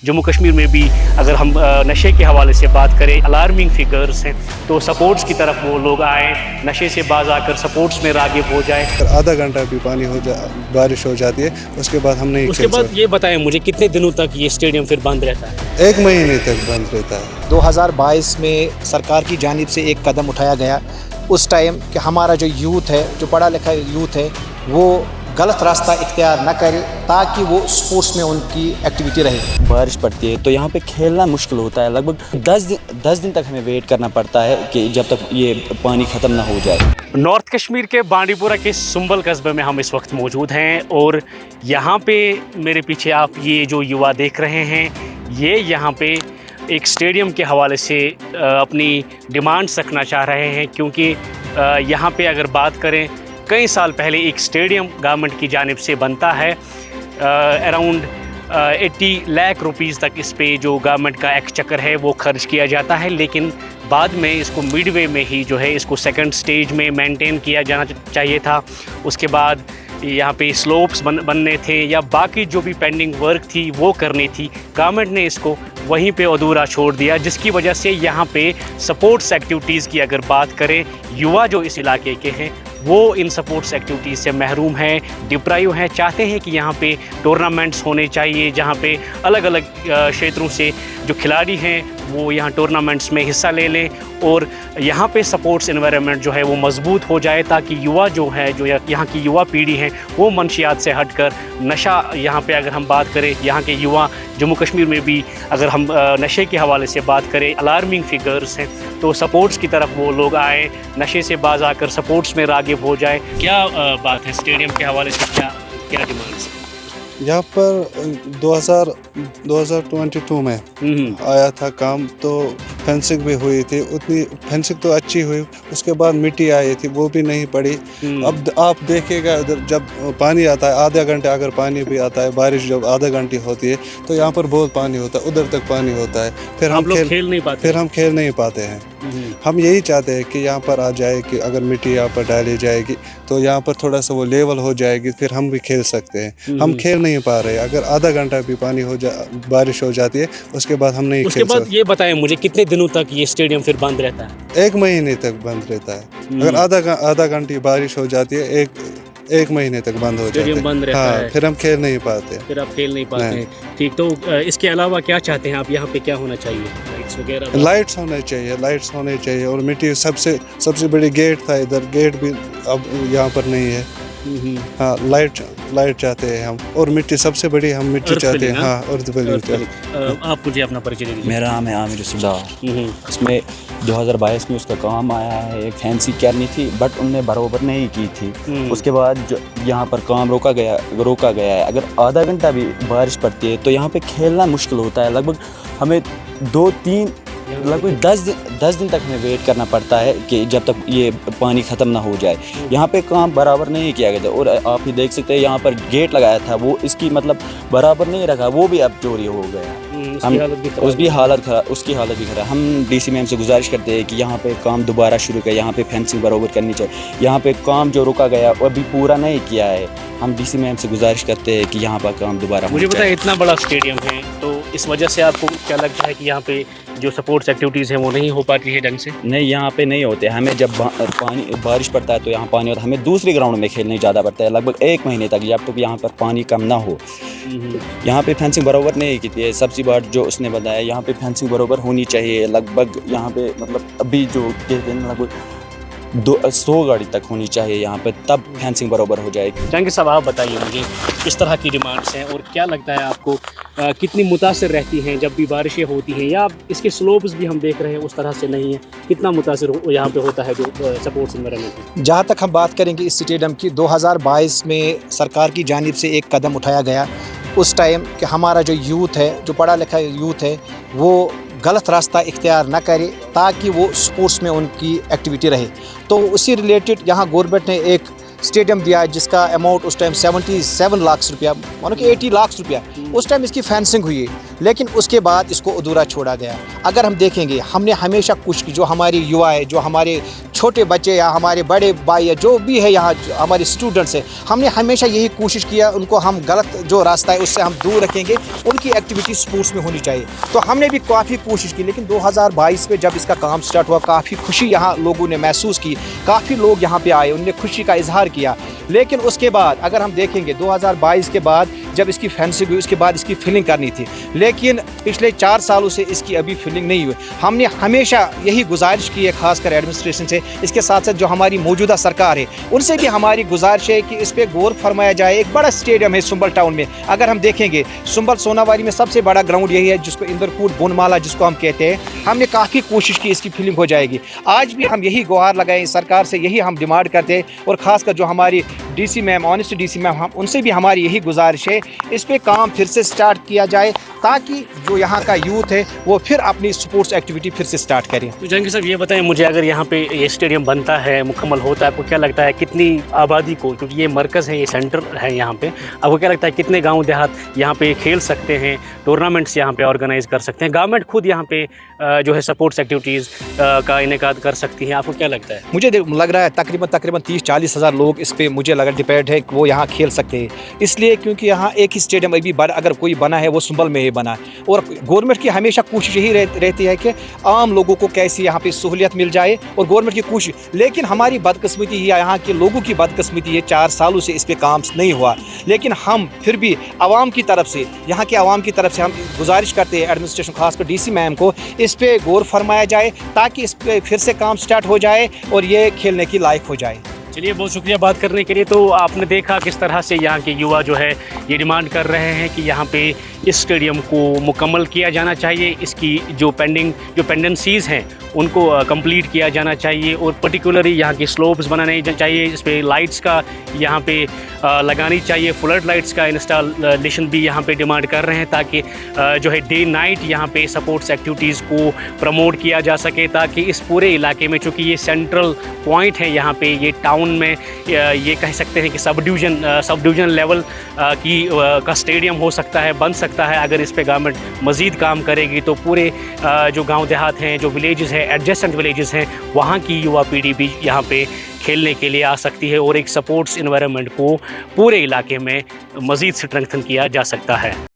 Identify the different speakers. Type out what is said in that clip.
Speaker 1: जम्मू कश्मीर में भी अगर हम नशे के हवाले से बात करें, अलार्मिंग फिगर्स हैं, तो सपोर्ट्स की तरफ वो लोग आए, नशे से बाज आकर सपोर्ट्स में राग़िब हो जाए।
Speaker 2: आधा घंटा भी पानी बारिश हो जाती है, उसके बाद हम नहीं
Speaker 1: उसके बाद ये बताएं मुझे कितने दिनों तक ये स्टेडियम फिर बंद रहता है?
Speaker 2: 1 महीने तक बंद रहता है।
Speaker 3: 2022 में सरकार की जानिब से एक कदम उठाया गया उस टाइम कि हमारा जो यूथ है, जो पढ़ा लिखा यूथ है, वो गलत रास्ता इख्तियार न करे ताकि वो स्पोर्ट्स में उनकी एक्टिविटी रहे।
Speaker 4: बारिश पड़ती है तो यहाँ पे खेलना मुश्किल होता है। लगभग 10 दिन तक हमें वेट करना पड़ता है कि जब तक ये पानी ख़त्म ना हो जाए।
Speaker 1: नॉर्थ कश्मीर के बांडीपुरा के सुंबल कस्बे में हम इस वक्त मौजूद हैं और यहाँ पे मेरे पीछे आप ये जो युवा देख रहे हैं, ये यहाँ पे एक स्टेडियम के हवाले से अपनी डिमांड्स रखना चाह रहे हैं, क्योंकि यहाँ पे अगर बात करें, कई साल पहले एक स्टेडियम गवर्नमेंट की जानिब से बनता है। अराउंड 80 लाख रुपीज़ तक इस पे जो गवर्नमेंट का एक्सचेकर है वो खर्च किया जाता है, लेकिन बाद में इसको मिडवे में ही जो है इसको सेकंड स्टेज में मेंटेन किया जाना चाहिए था। उसके बाद यहाँ पे स्लोप्स बनने थे या बाकी जो भी पेंडिंग वर्क थी वो करनी थी, गवर्नमेंट ने इसको वहीं पे अधूरा छोड़ दिया, जिसकी वजह से यहाँ पे सपोर्ट्स एक्टिविटीज़ की अगर बात करें, युवा जो इस इलाके के हैं वो इन सपोर्ट्स एक्टिविटीज़ से महरूम हैं, डिप्राइव हैं। चाहते हैं कि यहाँ पे टूर्नामेंट्स होने चाहिए, जहाँ पे अलग अलग क्षेत्रों से जो खिलाड़ी हैं वो यहाँ टूर्नामेंट्स में हिस्सा ले लें और यहाँ पे सपोर्ट्स एनवायरनमेंट जो है वो मजबूत हो जाए, ताकि युवा जो है, जो यहाँ की युवा पीढ़ी है, वो मंशियात से हटकर नशा, यहाँ पे अगर हम बात करें, यहाँ के युवा जम्मू कश्मीर में भी अगर हम नशे के हवाले से बात करें, अलार्मिंग फिगर्स हैं, तो सपोर्ट्स की तरफ वो लोग आए, नशे से बाज आकर सपोर्ट्स में राग़िब हो जाए। क्या बात है स्टेडियम के हवाले से, क्या डिमांड्स हैं?
Speaker 2: यहाँ पर 2022 में आया था काम, तो फेंसिंग भी हुई थी, उतनी फेंसिंग तो अच्छी हुई, उसके बाद मिट्टी आई थी वो भी नहीं पड़ी। अब आप देखिएगा उधर जब पानी आता है, आधा घंटे अगर पानी भी आता है, बारिश जब आधा घंटे होती है तो यहाँ पर बहुत पानी होता है, उधर तक पानी होता है, फिर हम खेल नहीं पाते हैं। हम यही चाहते हैं कि यहाँ पर आ जाए कि अगर मिट्टी यहाँ पर डाली जाएगी तो यहाँ पर थोड़ा सा वो लेवल हो जाएगी, फिर हम भी खेल सकते हैं। हम खेल नहीं पा रहे, अगर आधा घंटा भी पानी बारिश हो जाती है उसके बाद हम नहीं खेल सकते।
Speaker 1: ये बताएं मुझे कितने दिनों तक ये स्टेडियम फिर बंद रहता है?
Speaker 2: 1 महीने तक बंद रहता है। अगर आधा घंटे बारिश हो जाती है, एक महीने तक बंद हो जाता है,
Speaker 1: बंद रहता है।
Speaker 2: फिर हम खेल नहीं पाते।
Speaker 1: फिर आप खेल नहीं पाते हैं। ठीक, तो इसके अलावा क्या चाहते हैं आप? यहाँ पे क्या होना चाहिए? लाइट्स वगैरह?
Speaker 2: लाइट्स होने चाहिए और मिट्टी सबसे बड़ी गेट था, इधर गेट भी अब यहाँ पर नहीं है। हाँ, लाइट चाहते हैं हम, और मिट्टी सबसे बड़ी हम मिट्टी चाहते हैं। हाँ,
Speaker 1: आप मुझे अपना परिचय दीजिए।
Speaker 4: मेरा नाम है आमिर सरदार। इसमें 2022 में उसका काम आया है, एक फैंसी करनी थी बट उनने बराबर नहीं की थी। उसके बाद यहाँ पर काम रोका गया है। अगर आधा घंटा भी बारिश पड़ती है तो यहाँ पे खेलना मुश्किल होता है। लगभग हमें 10 दिन तक हमें वेट करना पड़ता है कि जब तक ये पानी ख़त्म ना हो जाए। यहाँ पे काम बराबर नहीं किया गया था और आप ही देख सकते हैं यहाँ पर गेट लगाया था, वो इसकी मतलब बराबर नहीं रखा, वो भी अब चोरी हो गया। उसकी हालत भी खराब। हम डीसी मैम से गुजारिश करते हैं कि यहाँ पे काम दोबारा शुरू करें, यहाँ पे फेंसिंग बराबर करनी चाहिए। यहाँ पे काम जो रुका गया वो अभी पूरा नहीं किया है। हम डीसी मैम से गुजारिश करते हैं कि यहाँ पर काम दोबारा।
Speaker 1: मुझे बताएं, इतना बड़ा स्टेडियम है तो इस वजह से आपको क्या लगता है कि यहाँ पे जो सपोर्ट्स एक्टिविटीज़ हैं वो नहीं हो पाती है ढंग से?
Speaker 4: नहीं, यहाँ पे नहीं होते। हमें जब बारिश पड़ता है तो यहाँ पानी होता है, हमें दूसरी ग्राउंड में खेलने जाना पड़ता है लगभग 1 महीने तक, जब तक यहाँ पर पानी कम ना हो। यहाँ पे फेंसिंग बराबर नहीं की थी। सबसे बात जो उसने बताया, यहाँ पे फेंसिंग बराबर होनी चाहिए। लगभग यहाँ पे मतलब अभी जो कहते हैं लगभग 100 गाड़ी तक होनी चाहिए यहाँ पे, तब फेंसिंग बराबर हो जाएगी।
Speaker 1: जहांगीर साहब, आप बताइए मुझे किस तरह की डिमांड्स हैं और क्या लगता है आपको, कितनी मुतासिर रहती हैं जब भी बारिशें होती हैं, या इसके स्लोप्स भी हम देख रहे हैं उस तरह से नहीं है, कितना मुतासिर यहाँ पे होता है जो सपोर्ट्स एनवायरनमेंट?
Speaker 3: जहाँ तक हम बात करेंगे इस स्टेडियम की, 2022 में सरकार की जानिब से एक कदम उठाया गया उस टाइम कि हमारा जो यूथ है, जो पढ़ा लिखा यूथ है, वो गलत रास्ता इख्तियार न करे ताकि वो स्पोर्ट्स में उनकी एक्टिविटी रहे। तो उसी रिलेटेड यहाँ गवर्नमेंट ने एक स्टेडियम दिया जिसका अमाउंट उस टाइम 77 लाख रुपया, मानो कि 80 लाख रुपया उस टाइम इसकी फेंसिंग हुई है। लेकिन उसके बाद इसको अधूरा छोड़ा गया। अगर हम देखेंगे, हमने हमेशा कुछ जो हमारी युवा है, जो हमारे छोटे बच्चे या हमारे बड़े भाई या जो भी है यहाँ हमारे स्टूडेंट्स हैं, हमने हमेशा यही कोशिश किया उनको हम गलत जो रास्ता है उससे हम दूर रखेंगे, उनकी एक्टिविटी स्पोर्ट्स में होनी चाहिए। तो हमने भी काफ़ी कोशिश की, लेकिन 2022 में जब इसका काम स्टार्ट हुआ काफ़ी खुशी यहाँ लोगों ने महसूस की, काफ़ी लोग यहाँ पे आए, उन्होंने खुशी का इजहार किया। लेकिन उसके बाद अगर हम देखेंगे 2022 के बाद जब इसकी फेंसिंग हुई उसके बाद इसकी फिलिंग करनी थी, लेकिन पिछले 4 सालों से इसकी अभी फिलिंग नहीं हुई। हमने हमेशा यही गुजारिश की है खासकर एडमिनिस्ट्रेशन से, इसके साथ साथ जो हमारी मौजूदा सरकार है उनसे भी हमारी गुजारिश है कि इस पर गौर फरमाया जाए। एक बड़ा स्टेडियम है सुंबल टाउन में, अगर हम देखेंगे सुंबल सोनावारी में सबसे बड़ा ग्राउंड यही है जिसको इंदरकूट बोनमाला जिसको हम कहते हैं। हमने काफ़ी कोशिश की इसकी फिलिंग हो जाएगी। आज भी हम यही गुहार लगाएं सरकार से, यही हम डिमांड करते हैं, और ख़ासकर जो हमारी DC ma'am, honest DC ma'am, हम उनसे भी हमारी यही गुजारिश है इस पे काम फिर से स्टार्ट किया जाए ताकि जो यहाँ का यूथ है वो फिर अपनी स्पोर्ट्स एक्टिविटी फिर से स्टार्ट करें।
Speaker 1: तो जहांगीर साहब ये बताएं मुझे, अगर यहाँ पे ये स्टेडियम बनता है, मुकम्मल होता है, आपको क्या लगता है कितनी आबादी को, क्योंकि ये मरकज़ है, ये सेंटर है यहाँ पे, आपको क्या लगता है कितने गाँव देहात यहाँ पे खेल सकते हैं, टूर्नामेंट्स यहाँ पे ऑर्गेनाइज कर सकते हैं, गवर्नमेंट खुद यहाँ पे जो है सपोर्ट्स एक्टिविटीज़ का इनेकाद कर सकती हैं, आपको क्या लगता है?
Speaker 3: मुझे लग रहा है तकरीबन 30-40 हज़ार लोग इस पर मुझे लगा डिपेंड है कि वो यहाँ खेल सकते हैं, इसलिए क्योंकि यहाँ एक ही स्टेडियम अभी बड़ा अगर कोई बना है वो सुंबल में ही बना है। और गवर्नमेंट की हमेशा कोशिश यही रहती है कि आम लोगों को कैसी यहाँ पे सहूलियत मिल जाए, और गवर्नमेंट की कोशिश, लेकिन हमारी बदकिस्मती यहाँ के लोगों की बदकिस्मती है 4 सालों से इस पर काम नहीं हुआ। लेकिन हम फिर भी आवाम की तरफ से, यहाँ के आवाम की तरफ से हम गुजारिश करते हैं एडमिनिस्ट्रेशन खासकर डीसी मैम को, इस पर गौर फरमाया जाए ताकि इस पर फिर से काम स्टार्ट हो जाए और ये खेलने की लायक हो जाए।
Speaker 1: चलिए, बहुत शुक्रिया बात करने के लिए। तो आपने देखा किस तरह से यहाँ के युवा जो है ये डिमांड कर रहे हैं कि यहाँ पे इस स्टेडियम को मुकम्मल किया जाना चाहिए, इसकी जो पेंडेंसीज़ हैं उनको कंप्लीट किया जाना चाहिए, और पर्टिकुलरली यहाँ की स्लोप्स बनाने चाहिए, इस पर लाइट्स का यहाँ पे लगानी चाहिए, फ्लड लाइट्स का इंस्टॉलेशन भी यहाँ पे डिमांड कर रहे हैं, ताकि जो है डे नाइट यहाँ पे सपोर्ट्स एक्टिविटीज़ को प्रमोट किया जा सके, ताकि इस पूरे इलाके में, चूँकि ये सेंट्रल पॉइंट है यहाँ पे, ये टाउन में ये कह सकते हैं कि सब डिवीज़न लेवल का स्टेडियम हो सकता है, बन सकता है। अगर इस पे गवर्नमेंट मज़ीद काम करेगी तो पूरे जो गांव देहात हैं, जो विलेजेस हैं, एडजेसेंट विलेजेस हैं, वहाँ की युवा पीढ़ी भी यहाँ पे खेलने के लिए आ सकती है, और एक सपोर्ट्स इन्वायरमेंट को पूरे इलाके में मज़ीद स्ट्रेंथन किया जा सकता है।